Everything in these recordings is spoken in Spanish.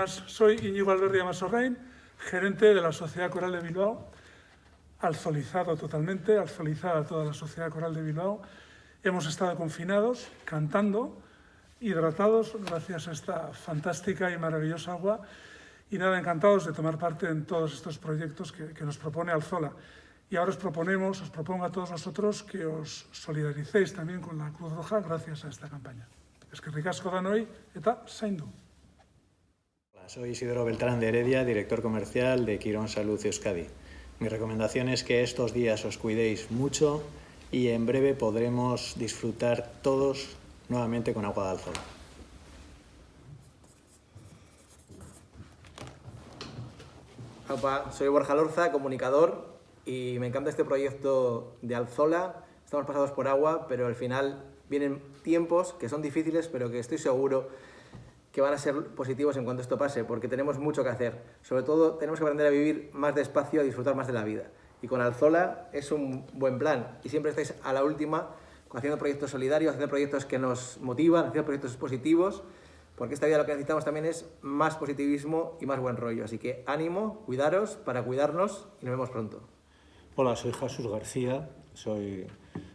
buenas. Soy Íñigo Alberria Masorrain, gerente de la Sociedad Coral de Bilbao, alzolizado totalmente, alzolizada toda la Sociedad Coral de Bilbao. Hemos estado confinados, cantando, hidratados, gracias a esta fantástica y maravillosa agua. Y nada, encantados de tomar parte en todos estos proyectos que nos propone Alzola. Y ahora os propongo a todos nosotros que os solidaricéis también con la Cruz Roja gracias a esta campaña. Eskerrik asko danoi eta zaindu. Hola, soy Isidoro Beltrán de Heredia, director comercial de Quirón Salud Euskadi. Mi recomendación es que estos días os cuidéis mucho y en breve podremos disfrutar todos nuevamente con agua de Alzola. Opa, soy Borja Lorza, comunicador, y me encanta este proyecto de Alzola. Estamos pasados por agua, pero al final vienen tiempos que son difíciles, pero que estoy seguro que van a ser positivos en cuanto esto pase, porque tenemos mucho que hacer. Sobre todo, tenemos que aprender a vivir más despacio, a disfrutar más de la vida. Y con Alzola es un buen plan. Y siempre estáis a la última, haciendo proyectos solidarios, haciendo proyectos que nos motivan, haciendo proyectos positivos, porque esta vida lo que necesitamos también es más positivismo y más buen rollo. Así que ánimo, cuidaros para cuidarnos y nos vemos pronto. Hola, soy Jesús García, soy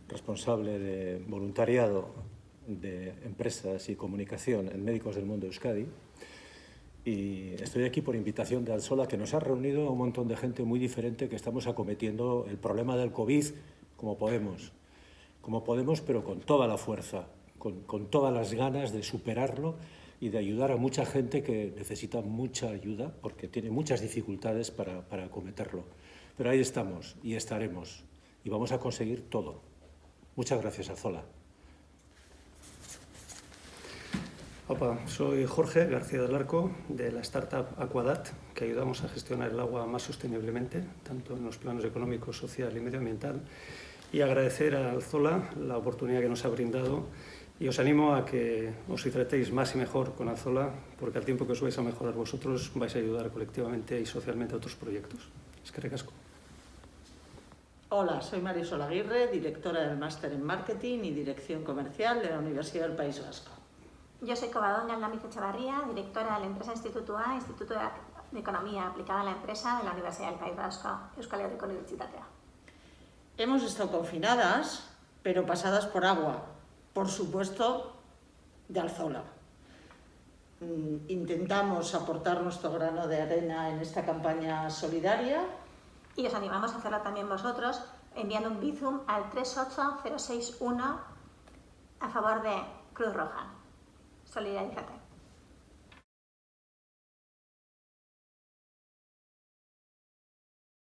responsable de voluntariado de empresas y comunicación en Médicos del Mundo Euskadi, y estoy aquí por invitación de Alzola, que nos ha reunido a un montón de gente muy diferente que estamos acometiendo el problema del COVID como podemos, pero con toda la fuerza, con todas las ganas de superarlo y de ayudar a mucha gente que necesita mucha ayuda porque tiene muchas dificultades para acometerlo. Pero ahí estamos y estaremos y vamos a conseguir todo. Muchas gracias, Alzola. Opa, soy Jorge García del Arco, de la startup Aquadat, que ayudamos a gestionar el agua más sosteniblemente, tanto en los planos económico, social y medioambiental, y agradecer a Alzola la oportunidad que nos ha brindado, y os animo a que os tratéis más y mejor con Alzola, porque al tiempo que os vais a mejorar vosotros, vais a ayudar colectivamente y socialmente a otros proyectos. Eskerrik asko. Hola, soy Marisol Aguirre, directora del Máster en Marketing y Dirección Comercial de la Universidad del País Vasco. Yo soy Covadonga Aldamiz Echevarría, directora de la empresa Instituto A, Instituto de Economía Aplicada a la Empresa de la Universidad del País Vasco, Euskal Herriko Unibertsitatea. Hemos estado confinadas, pero pasadas por agua, por supuesto, de Alzola. Intentamos aportar nuestro grano de arena en esta campaña solidaria. Y os animamos a hacerlo también vosotros, enviando un Bizum al 38061 a favor de Cruz Roja. Solidarízate.